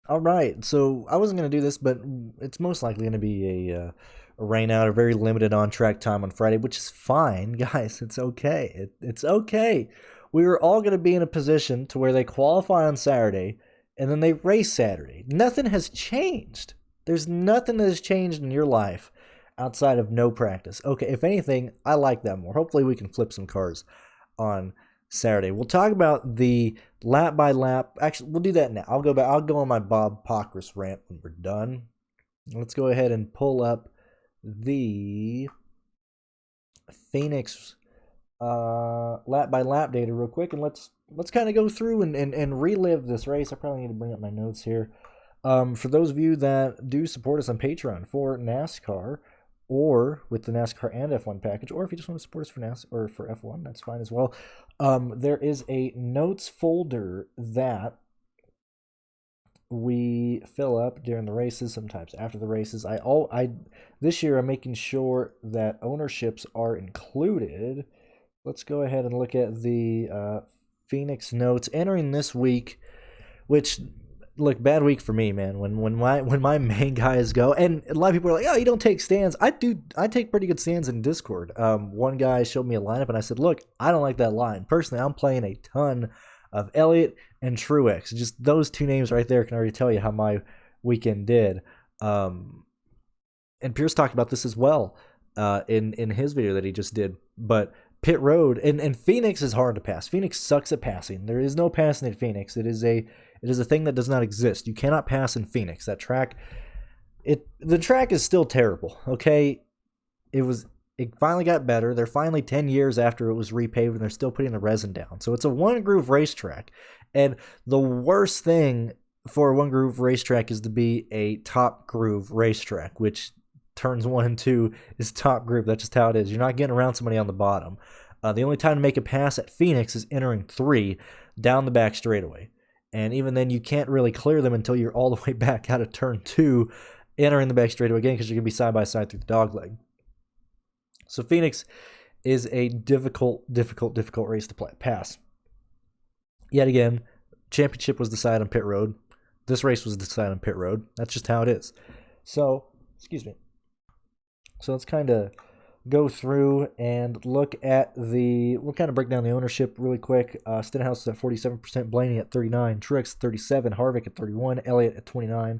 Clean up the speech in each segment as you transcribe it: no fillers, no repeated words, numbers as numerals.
All right, so I wasn't going to do this, but it's most likely going to be a rain out, a very limited on track time on Friday, which is fine, guys. It's okay. It's okay. We were all going to be in a position to where they qualify on Saturday and then they race Saturday. Nothing has changed. There's nothing that has changed in your life outside of no practice. Okay, if anything, I like that more. Hopefully, we can flip some cars on Saturday. We'll talk about the lap by lap. Actually, we'll do that now. I'll go back. I'll go on my Bob Pockris rant when we're done. Let's go ahead and pull up the Phoenix lap by lap data real quick, and let's kind of go through and relive this race. I probably need to bring up my notes here. For those of you that do support us on Patreon for NASCAR, or with the NASCAR and F1 package, or if you just want to support us for NASCAR or for F1, that's fine as well. There is a notes folder that we fill up during the races, sometimes after the races. I this year I'm making sure that ownerships are included. Let's go ahead and look at the Phoenix notes entering this week, which look, bad week for me, man. When my main guys go, and a lot of people are like, "Oh, you don't take stands." I do. I take pretty good stands in Discord. One guy showed me a lineup, and I said, "Look, I don't like that line. Personally, I'm playing a ton of Elliott and Truex. Just those two names right there can already tell you how my weekend did." And Pierce talked about this as well in his video that he just did. But pit road and Phoenix is hard to pass. Phoenix sucks at passing. There is no passing at Phoenix. It is a thing that does not exist. You cannot pass in Phoenix. That track, the track is still terrible. Okay, it finally got better. They're finally 10 years after it was repaved, and they're still putting the resin down. So it's a one groove racetrack, and the worst thing for a one groove racetrack is to be a top groove racetrack, which turns 1 and 2 is top groove. That's just how it is. You're not getting around somebody on the bottom. The only time to make a pass at Phoenix is entering 3 down the back straightaway. And even then, you can't really clear them until you're all the way back out of turn 2, entering the back straightaway again, because you're going to be side by side through the dog leg. So Phoenix is a difficult race to pass. Yet again, championship was decided on pit road. This race was decided on pit road. That's just how it is. So, excuse me. So let's kind of go through and look at we'll kind of break down the ownership really quick. Stenhouse is at 47%, Blaney at 39%, Truex at 37%, Harvick at 31%, Elliott at 29%,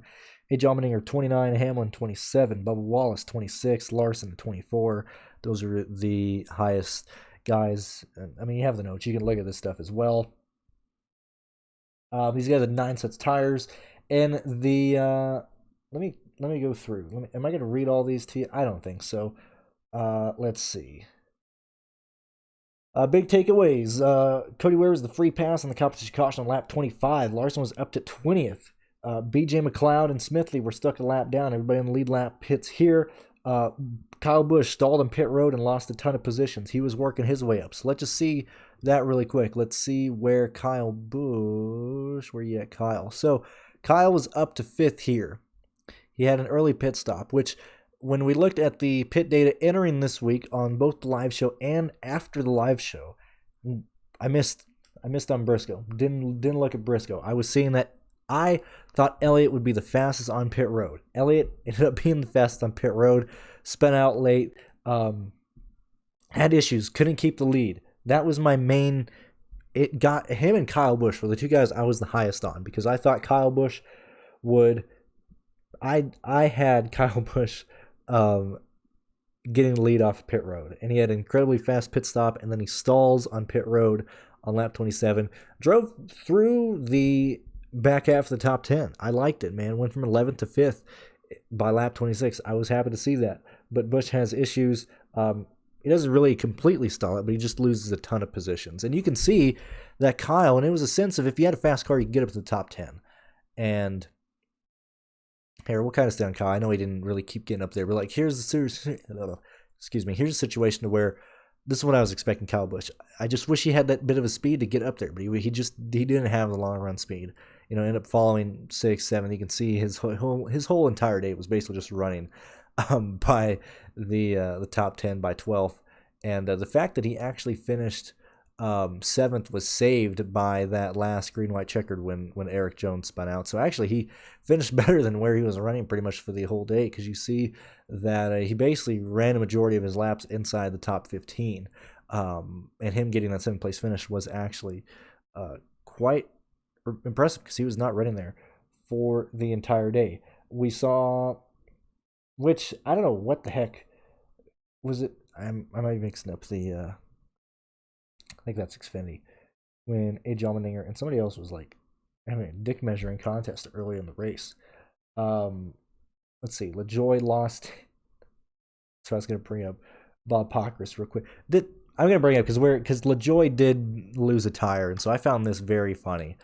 A. Allmendinger 29%, Hamlin 27%, Bubba Wallace 26%, Larson 24%. Those are the highest guys. I mean, you have the notes. You can look at this stuff as well. These guys have 9 sets of tires, and the let me go through. Am I going to read all these to you? I don't think so. Let's see. Big takeaways. Cody Ware was the free pass on the competition caution on lap 25. Larson was up to 20th. BJ McLeod and Smithley were stuck a lap down. Everybody in the lead lap pits here. Kyle Busch stalled on pit road and lost a ton of positions. He was working his way up. So let's just see that really quick. Let's see where Kyle Busch, where you at, Kyle? So Kyle was up to 5th here. He had an early pit stop, which when we looked at the pit data entering this week on both the live show and after the live show, I missed on Briscoe. Didn't look at Briscoe. I was seeing that I thought Elliott would be the fastest on pit road. Elliott ended up being the fastest on pit road, spun out late, had issues, couldn't keep the lead. That was my main. It got him and Kyle Busch were the two guys I was the highest on, because I thought Kyle Busch would. I had Kyle Busch getting the lead off pit road, and he had an incredibly fast pit stop, and then he stalls on pit road on lap 27. Drove through the back half of the top 10. I liked it, man. Went from 11th to 5th by lap 26. I was happy to see that. But Busch has issues. He doesn't really completely stall it, but he just loses a ton of positions. And you can see that Kyle, and it was a sense of if you had a fast car, you could get up to the top 10. And here, we'll kind of stay on Kyle. I know he didn't really keep getting up there, but like here's the situation to where this is what I was expecting Kyle Busch. I just wish he had that bit of a speed to get up there, but he didn't have the long run speed. Ended up following 6th, 7th. You can see his whole entire day was basically just running by the top 10 by 12th, and the fact that he actually finished 7th was saved by that last green-white checkered when Eric Jones spun out. So actually, he finished better than where he was running pretty much for the whole day, because you see that he basically ran a majority of his laps inside the top 15. And him getting that 7th place finish was actually quite impressive, because he was not running there for the entire day. We saw, which I don't know what the heck was it. I might be mixing up the. I think that's Xfinity, when AJ Allmendinger and somebody else was like having a dick measuring contest early in the race. Let's see, LaJoy lost. So I was going to bring up Bob Pockrass real quick. I'm going to bring it up because LaJoy did lose a tire, and so I found this very funny.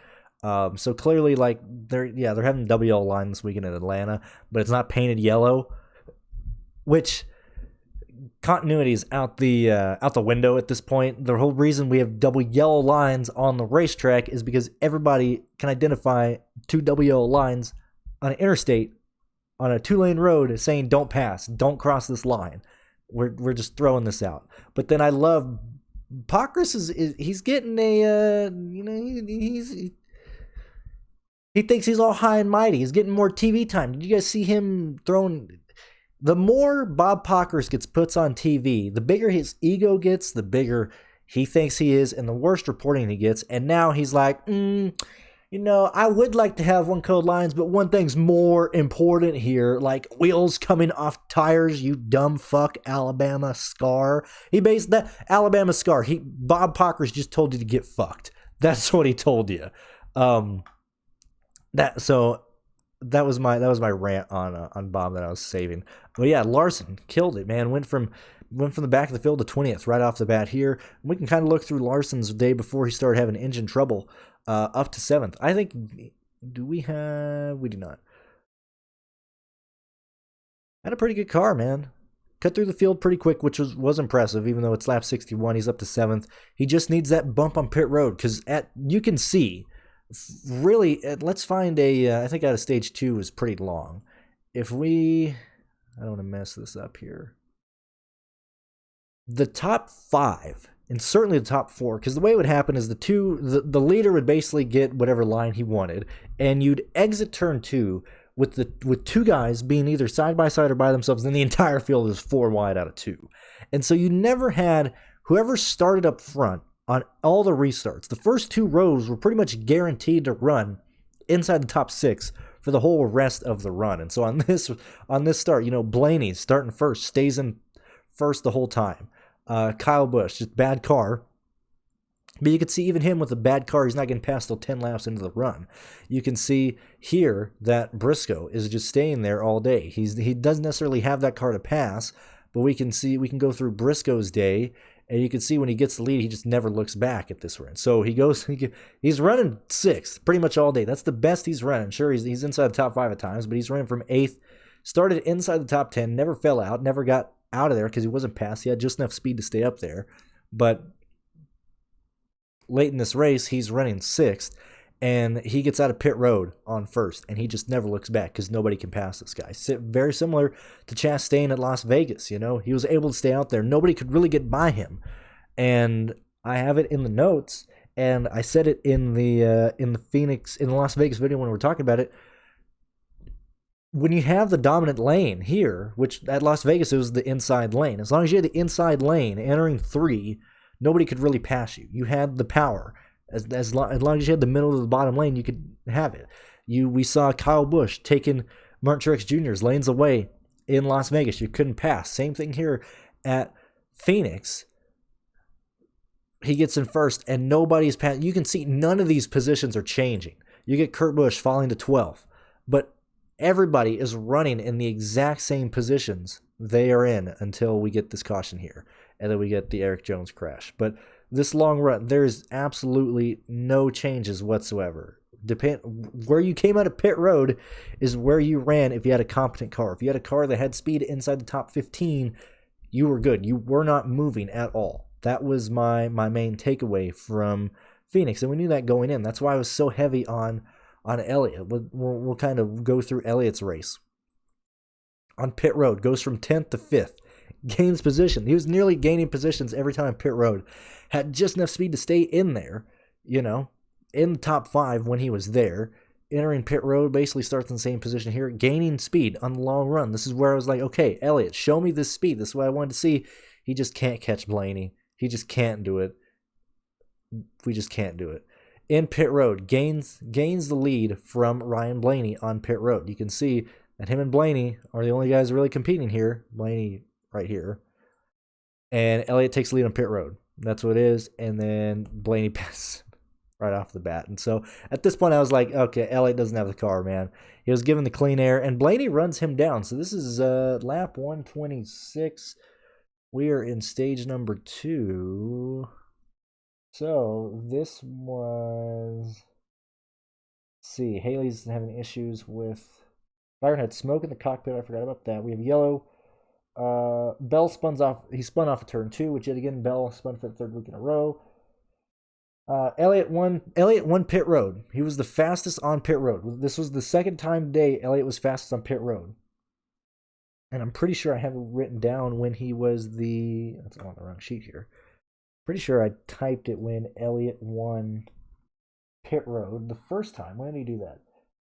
So clearly, like they're having WL line this weekend in Atlanta, but it's not painted yellow, which continuity is out the window at this point. The whole reason we have double yellow lines on the racetrack is because everybody can identify 2 double yellow lines on an interstate on a 2-lane road saying don't pass, don't cross this line. We're just throwing this out. But then I love Pockrass is he's getting a he thinks he's all high and mighty. He's getting more TV time. Did you guys see him throwing? The more Bob Pockrass gets puts on TV, the bigger his ego gets, the bigger he thinks he is, and the worse reporting he gets. And now he's like, I would like to have one code lines, but one thing's more important here, like wheels coming off tires, you dumb fuck, Alabama scar. He based that Alabama scar. Bob Pockrass just told you to get fucked. That's what he told you. That was my rant on Bob that I was saving. But yeah, Larson killed it, man. Went from the back of the field to 20th right off the bat here. We can kind of look through Larson's day before he started having engine trouble, up to 7th. I think we do not. Had a pretty good car, man. Cut through the field pretty quick, which was impressive, even though it's lap 61. He's up to 7th. He just needs that bump on pit road, because you can see. Really, let's find I think out of stage 2 is pretty long. I don't want to mess this up here. The top 5, and certainly the top 4, because the way it would happen is the leader would basically get whatever line he wanted, and you'd exit turn 2 with 2 guys being either side by side or by themselves, and the entire field is 4 wide out of 2. And so you never had whoever started up front on all the restarts. The first 2 rows were pretty much guaranteed to run inside the top 6 for the whole rest of the run. And so on this start, Blaney starting first, stays in first the whole time. Kyle Busch, just bad car. But you can see even him with a bad car, he's not getting past till 10 laps into the run. You can see here that Briscoe is just staying there all day. He doesn't necessarily have that car to pass, but we can go through Briscoe's day. And you can see when he gets the lead, he just never looks back at this run. So he's running 6th pretty much all day. That's the best he's running. Sure, he's inside the top 5 at times, but he's running from 8th, started inside the top 10, never fell out, never got out of there because he wasn't passed. He had just enough speed to stay up there. But late in this race, he's running 6th, and he gets out of pit road on 1st, and he just never looks back because nobody can pass this guy. Very similar to Chastain at Las Vegas, he was able to stay out there. Nobody could really get by him, and I have it in the notes, and I said it in the Las Vegas video when we were talking about it. When you have the dominant lane here, which at Las Vegas it was the inside lane, as long as you had the inside lane entering 3, nobody could really pass you. You had the power. As long as you had the middle of the bottom lane, you could have it. We saw Kyle Busch taking Martin Truex Jr.'s lanes away in Las Vegas. You couldn't pass. Same thing here at Phoenix. He gets in first, and nobody's passing. You can see none of these positions are changing. You get Kurt Busch falling to 12th, but everybody is running in the exact same positions they are in until we get this caution here, and then we get the Eric Jones crash. But this long run, there's absolutely no changes whatsoever. Where you came out of pit road is where you ran if you had a competent car. If you had a car that had speed inside the top 15, you were good. You were not moving at all. That was my main takeaway from Phoenix, and we knew that going in. That's why I was so heavy on Elliott. We'll kind of go through Elliott's race. On pit road, goes from 10th to 5th. gains position. He was nearly gaining positions every time pit road. Had just enough speed to stay in there, you know, in the top 5 when he was there. Entering pit road, basically starts in the same position here, gaining speed on the long run. This is where I was like, okay, Elliott, show me this speed. This is what I wanted to see. He just can't catch Blaney. He just can't do it. We just can't do it. In pit road, gains the lead from Ryan Blaney on pit road. You can see that him and Blaney are the only guys really competing here. Blaney right here. And Elliott takes the lead on pit road. That's what it is. And then Blaney passes right off the bat. And so at this point, I was like, okay, Elliott doesn't have the car, man. He was given the clean air, and Blaney runs him down. So this is lap 126. We are in stage number 2. So this was, let's see, Haley's having issues with, Byron had smoke in the cockpit. I forgot about that. We have yellow. Bell he spun off of turn 2, which yet again, Bell spun for the 3rd week in a row. Elliott won pit road. He was the fastest on pit road. This was the 2nd time today Elliott was fastest on pit road. And I'm pretty sure I have it written down when he was that's on the wrong sheet here. Pretty sure I typed it when Elliott won pit road the first time. When did he do that?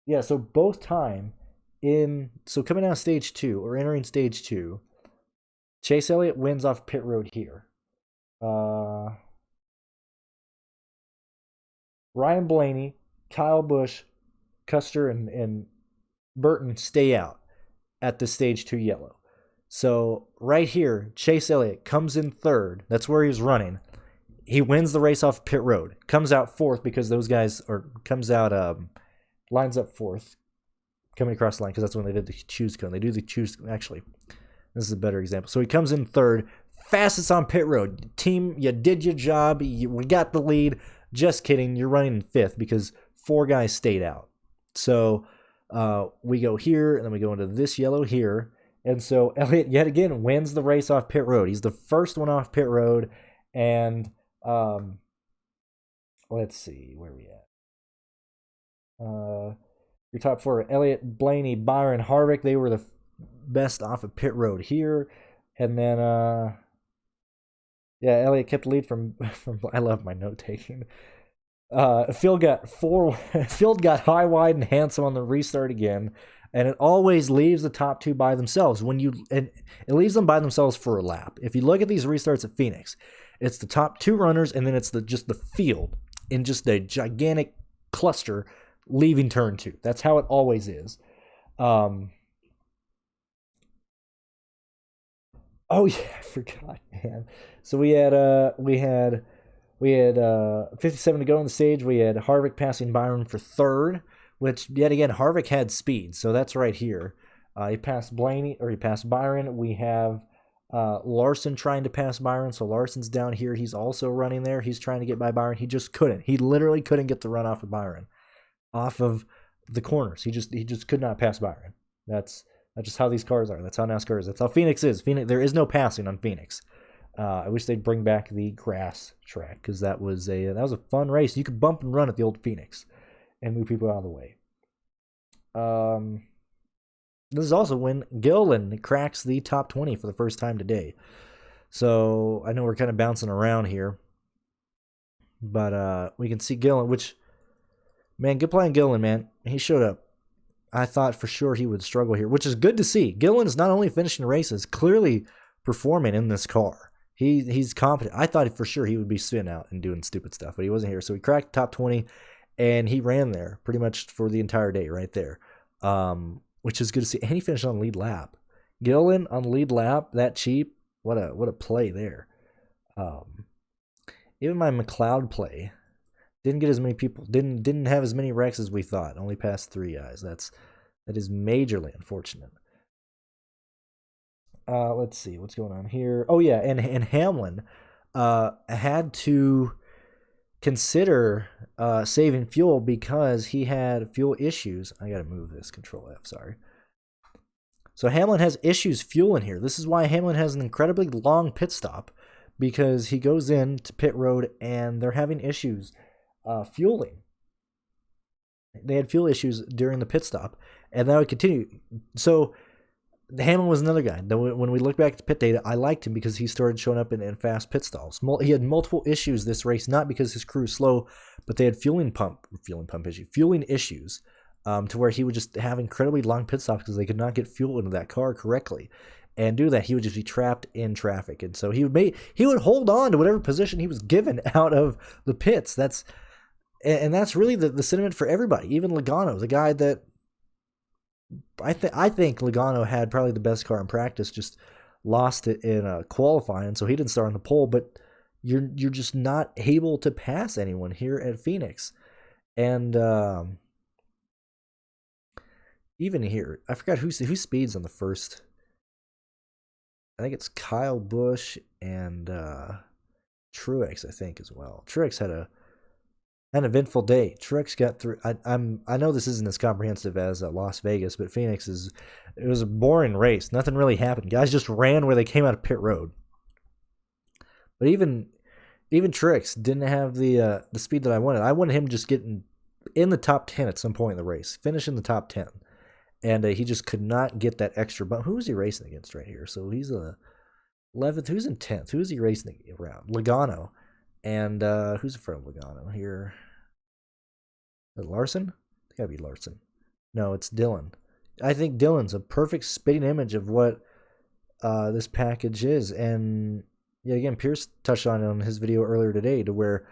Yeah, so both time coming out of stage 2 or entering stage 2, Chase Elliott wins off pit road here. Ryan Blaney, Kyle Busch, Custer, and Burton stay out at the stage 2 yellow. So right here, Chase Elliott comes in 3rd. That's where he's running. He wins the race off pit road. Comes out 4th because those guys lines up 4th, coming across the line, because that's when they did the choose cone. They do the choose, actually, this is a better example. So he comes in 3rd, fastest on pit road. Team, you did your job. We got the lead. Just kidding. You're running in 5th because 4 guys stayed out. So we go here, and then we go into this yellow here. And so Elliott, yet again, wins the race off pit road. He's the first one off pit road. And let's see, where are we at? Your top 4, Elliott, Blaney, Byron, Harvick. They were the best off of pit road here. And then Elliott kept the lead from I love my note taking. Phil got high, wide, and handsome on the restart again, and it always leaves the top 2 by themselves. It leaves them by themselves for a lap. If you look at these restarts at Phoenix, it's the top 2 runners, and then it's just the field in just a gigantic cluster leaving turn 2. That's how it always is. Oh yeah, I forgot, man. So we had 57 to go on the stage. We had Harvick passing Byron for 3rd, which yet again Harvick had speed, so that's right here. He passed Byron. We have Larson trying to pass Byron, so Larson's down here. He's also running there. He's trying to get by Byron. He just couldn't. He literally couldn't get the run off of Byron, off of the corners. He just could not pass Byron. That's just how these cars are. That's how NASCAR is. That's how Phoenix is. There is no passing on Phoenix. I wish they'd bring back the grass track, because that was a fun race. You could bump and run at the old Phoenix and move people out of the way. This is also when Gilliland cracks the top 20 for the first time today. So I know we're kind of bouncing around here, but we can see Gilliland, which, man, good play on Gilliland, man. He showed up. I thought for sure he would struggle here, which is good to see. Gilliland is not only finishing races, clearly performing in this car. He's competent. I thought for sure he would be spinning out and doing stupid stuff, but he wasn't here. So he cracked the top 20, and he ran there pretty much for the entire day right there, which is good to see. And he finished on lead lap. Gilliland on lead lap, that cheap. What a play there. Even my McLeod play didn't get as many people. Didn't have as many wrecks as we thought. Only passed 3 guys. That is majorly unfortunate. Let's see what's going on here. Oh yeah, and Hamlin had to consider saving fuel because he had fuel issues. I gotta move this. Control F. Sorry. So Hamlin has issues fueling here. This is why Hamlin has an incredibly long pit stop, because he goes in to pit road and they're having issues fueling. They had fuel issues during the pit stop, and that would continue. So Hamlin was another guy. When we look back at the pit data, I liked him because he started showing up in fast pit stalls. He had multiple issues this race, not because his crew was slow, but they had fueling issues, to where he would just have incredibly long pit stops because they could not get fuel into that car correctly. And do that, he would just be trapped in traffic, and so he would hold on to whatever position he was given out of the pits. That's really the sentiment for everybody. Even Logano, the guy that I think Logano had probably the best car in practice, just lost it in qualifying, so he didn't start on the pole. But you're just not able to pass anyone here at Phoenix, and even here, I forgot who speeds on the first. I think it's Kyle Busch and Truex, I think, as well. Truex had an eventful day. Truex got through. I know this isn't as comprehensive as Las Vegas, but Phoenix it was a boring race. Nothing really happened. Guys just ran where they came out of pit road. But even Truex didn't have the speed that I wanted. I wanted him just getting in the top 10 at some point in the race, finish in the top 10. And he just could not get that extra bump. Who is he racing against right here? So he's 11th. Who's in 10th? Who is he racing around? Logano. And who's in front of Logano here? Is it Larson? It's got to be Larson. No, it's Dillon. I think Dillon's a perfect spitting image of what this package is. And yeah, again, Pierce touched on it on his video earlier today, to where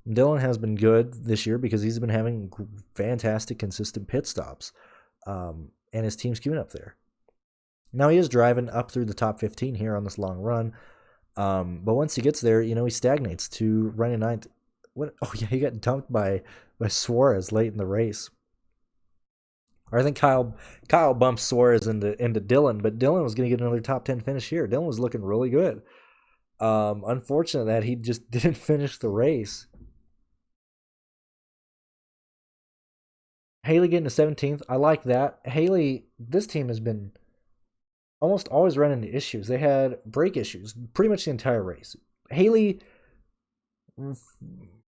Dillon has been good this year because he's been having fantastic, consistent pit stops. And his team's queuing up there. Now he is driving up through the top 15 here on this long run. But once he gets there, he stagnates to running ninth. What? Oh yeah, he got dumped by Suarez late in the race. Or I think Kyle bumped Suarez into Dillon, but Dillon was going to get another top 10 finish here. Dillon was looking really good. Unfortunate that he just didn't finish the race. Haley getting to 17th. I like that. Haley, this team has been almost always running into issues. They had brake issues pretty much the entire race. Haley,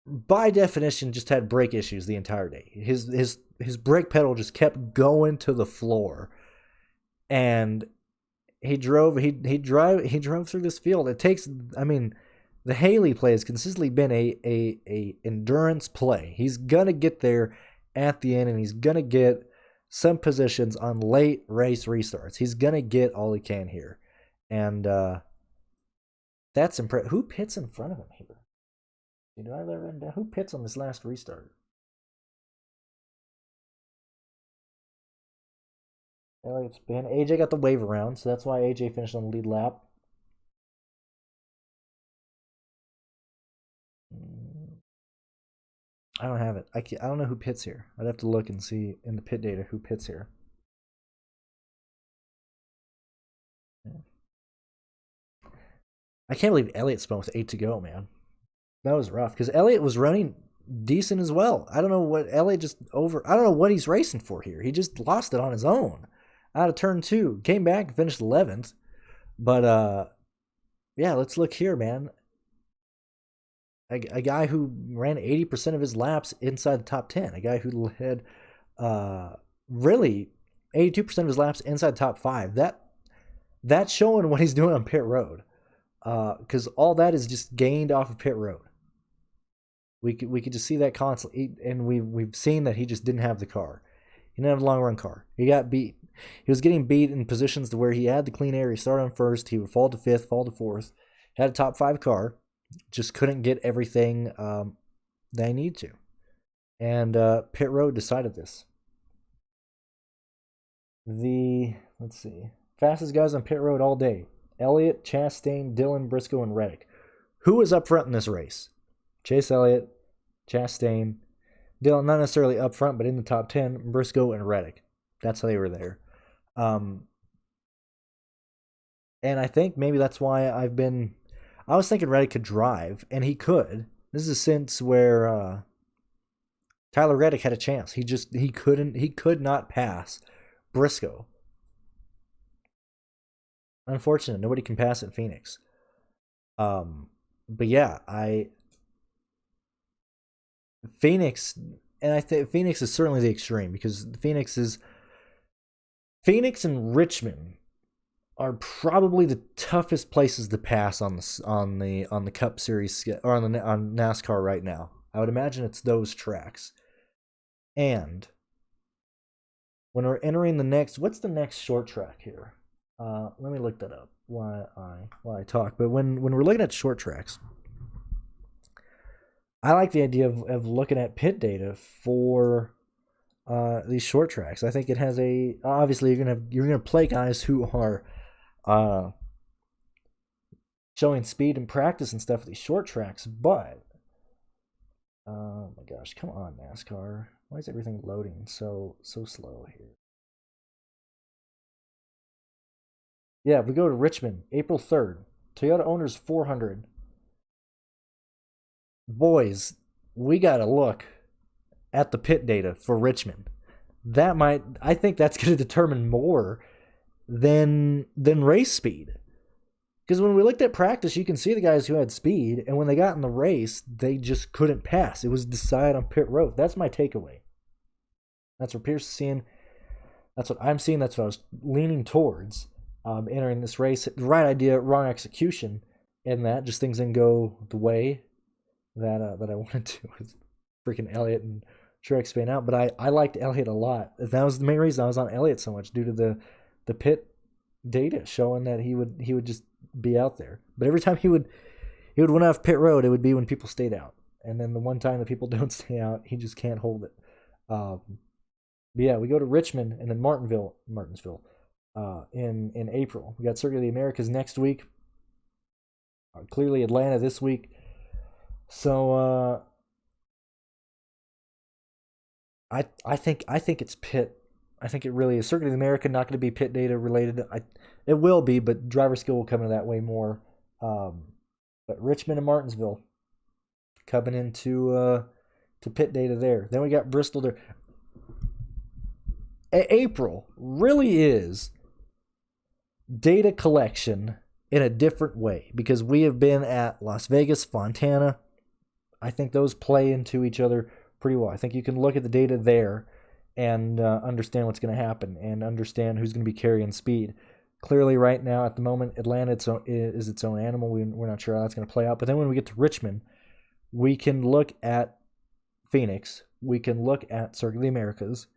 by definition, just had brake issues the entire day. His brake pedal just kept going to the floor, and he drove through this field. It takes, the Haley play has consistently been a endurance play. He's gonna get there at the end, and he's going to get some positions on late race restarts. He's going to get all he can here. And that's impressive. Who pits in front of him here? Do I have that written down? Who pits on this last restart? Elliott spin. AJ got the wave around, so that's why AJ finished on the lead lap. I don't have it. I don't know who pits here. I'd have to look and see in the pit data who pits here. I can't believe Elliott spun with 8 to go, man. That was rough because Elliott was running decent as well. I don't know what Elliott I don't know what he's racing for here. He just lost it on his own out of turn 2. Came back and finished 11th. But yeah, let's look here, man. A guy who ran 80% of his laps inside the top 10. A guy who had really 82% of his laps inside the top 5. That's showing what he's doing on pit road. Because all that is just gained off of pit road. We could just see that constantly, and we've seen that he just didn't have the car. He didn't have a long run car. He got beat. He was getting beat in positions to where he had the clean air. He started on first. He would fall to 5th, fall to 4th. Had a top 5 car. Just couldn't get everything they need to. And pit road decided this. Let's see. Fastest guys on pit road all day. Elliott, Chastain, Dillon, Briscoe, and Reddick. Who was up front in this race? Chase Elliott, Chastain, Dillon, not necessarily up front, but in the top 10, Briscoe and Reddick. That's how they were there. And I think maybe that's why I was thinking Reddick could drive, and he could. This is a sense where Tyler Reddick had a chance. He could not pass Briscoe. Unfortunate, nobody can pass at Phoenix. But yeah, Phoenix, and I think Phoenix is certainly the extreme, because Phoenix and Richmond are probably the toughest places to pass on the Cup Series or on NASCAR right now. I would imagine it's those tracks. And when we're entering the next, what's the next short track here? Let me look that up while I talk. But when we're looking at short tracks, I like the idea of looking at pit data for these short tracks. I think it has a obviously you're gonna play guys who are showing speed and practice and stuff at these short tracks, but oh my gosh, come on, NASCAR. Why is everything loading so slow here? Yeah, we go to Richmond, April 3rd. Toyota Owners 400. Boys, we got to look at the pit data for Richmond. I think that's going to determine more than race speed. Because when we looked at practice, you can see the guys who had speed, and when they got in the race, they just couldn't pass. It was decided on pit road. That's my takeaway. That's what Pierce is seeing. That's what I'm seeing. That's what I was leaning towards entering this race. Right idea, wrong execution, and that just things didn't go the way that I wanted to with freaking Elliott and Truex spin out. But I liked Elliott a lot. That was the main reason I was on Elliott so much, due to the pit data showing that he would just be out there. But every time he would win off pit road, it would be when people stayed out. And then the one time that people don't stay out, he just can't hold it. But yeah, we go to Richmond and then Martinsville, in April. We got Circuit of the Americas next week. Clearly Atlanta this week. So I think it's pit. I think it really is. Circuit of the America not going to be pit data related. It will be, but driver skill will come into that way more. But Richmond and Martinsville coming into to pit data there. Then we got Bristol there. April really is data collection in a different way, because we have been at Las Vegas, Fontana. I think those play into each other pretty well. I think you can look at the data there and understand what's going to happen and understand who's going to be carrying speed. Clearly, right now, at the moment, Atlanta is its own animal. We're not sure how that's going to play out. But then when we get to Richmond, we can look at Phoenix. We can look at Circuit of the Americas.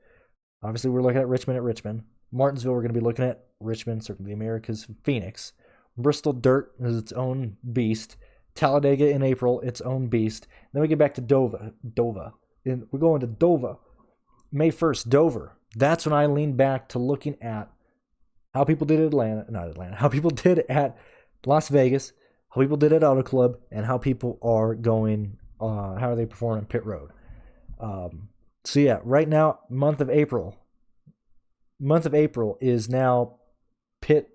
Obviously, we're looking at Richmond. Martinsville, we're going to be looking at Richmond, Circuit of the Americas, Phoenix. Bristol Dirt is its own beast. Talladega in April, its own beast. Then we get back to Dover. We're going to Dover. May 1st, Dover. That's when I lean back to looking at how people did at how people did at Las Vegas, how people did at Auto Club, and how people are going, how are they performing pit road. So yeah, right now, month of April is now pit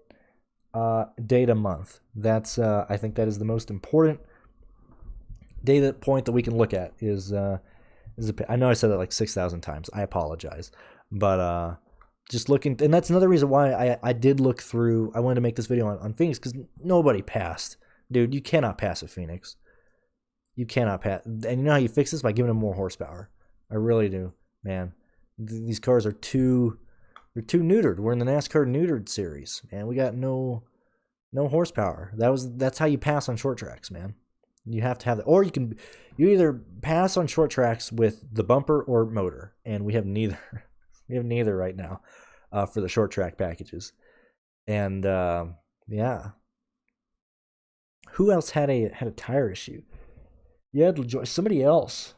data month. That's I think that is the most important data point that we can look at is I know I said that like 6,000 times. I apologize, but just looking, and that's another reason why I did look through. I wanted to make this video on Phoenix, because nobody passed, dude. You cannot pass at Phoenix. You cannot pass, and you know how you fix this? By giving them more horsepower. I really do, man. These cars are they're too neutered. We're in the NASCAR neutered series, man. We got no horsepower. That's how you pass on short tracks, man. You have to have that, or you either pass on short tracks with the bumper or motor, and we have neither. We have neither right now for the short track packages. And yeah, who else had a tire issue? Yeah, somebody else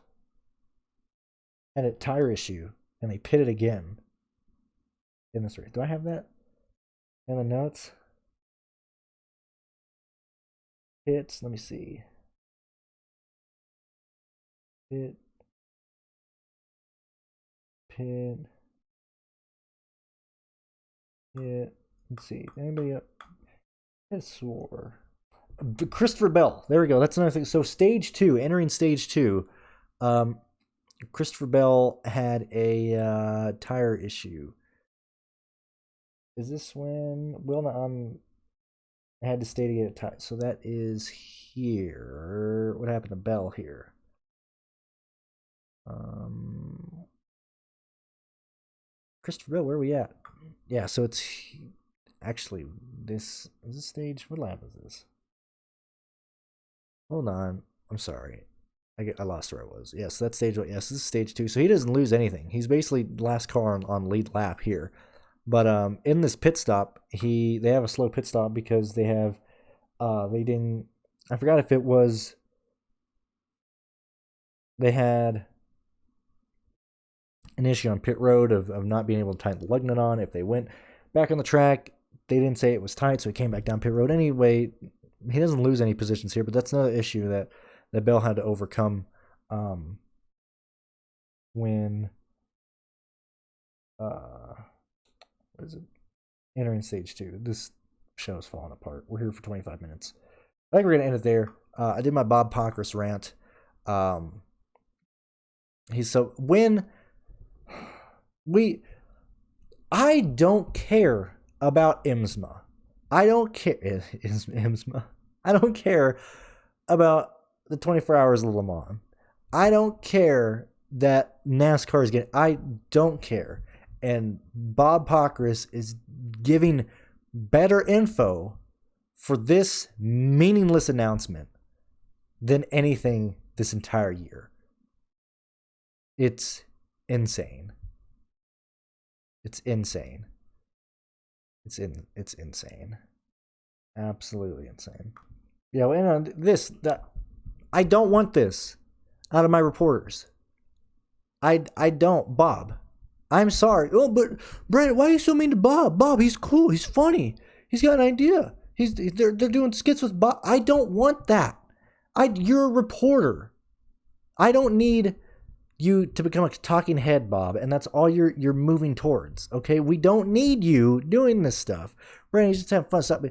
had a tire issue, and they pitted again in this race. Do I have that in the notes? Hits. Let me see. Pit. Yeah. Let's see. Anybody up? I swore. Christopher Bell. There we go. That's another thing. So stage 2, entering stage 2. Christopher Bell had a tire issue. Is this when I had to stay to get a tire? So that is here. What happened to Bell here? Christopher Bell, where are we at? Yeah, so it's actually, this is this stage. What lap is this? Hold on. I'm sorry. I lost where I was. Yes, that's stage 1. Yes, this is stage 2. So he doesn't lose anything. He's basically last car on lead lap here. But in this pit stop, they have a slow pit stop because they have they didn't. I forgot if it was they had an issue on pit road of not being able to tighten the lug nut on. If they went back on the track, they didn't say it was tight, so he came back down pit road anyway. He doesn't lose any positions here, but that's another issue that Bell had to overcome when what is it? Entering stage 2. This show is falling apart. We're here for 25 minutes. I think we're gonna end it there. I did my Bob Pockrass rant. I don't care about IMSMA. I don't care. IMSMA. I don't care about the 24 hours of Le Mans. I don't care that NASCAR is getting. I don't care. And Bob Pockrass is giving better info for this meaningless announcement than anything this entire year. It's insane. It's insane. It's insane. Absolutely insane. Yeah, and I don't want this out of my reporters. I don't, Bob. I'm sorry. Oh, but Brandon, why are you so mean to Bob? Bob, he's cool. He's funny. He's got an idea. They're doing skits with Bob. I don't want that. You're a reporter. I don't need you to become a talking head, Bob, and that's all you're moving towards. Okay, we don't need you doing this stuff. Brandon, just have fun stuff.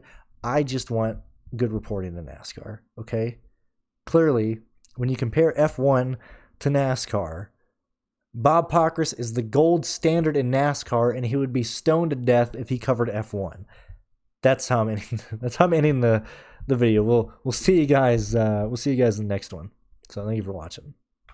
I just want good reporting in NASCAR. Okay, clearly, when you compare F1 to NASCAR, Bob Pockrass is the gold standard in NASCAR, and he would be stoned to death if he covered F1. That's how I'm ending the video. We'll see you guys. We'll see you guys in the next one. So thank you for watching.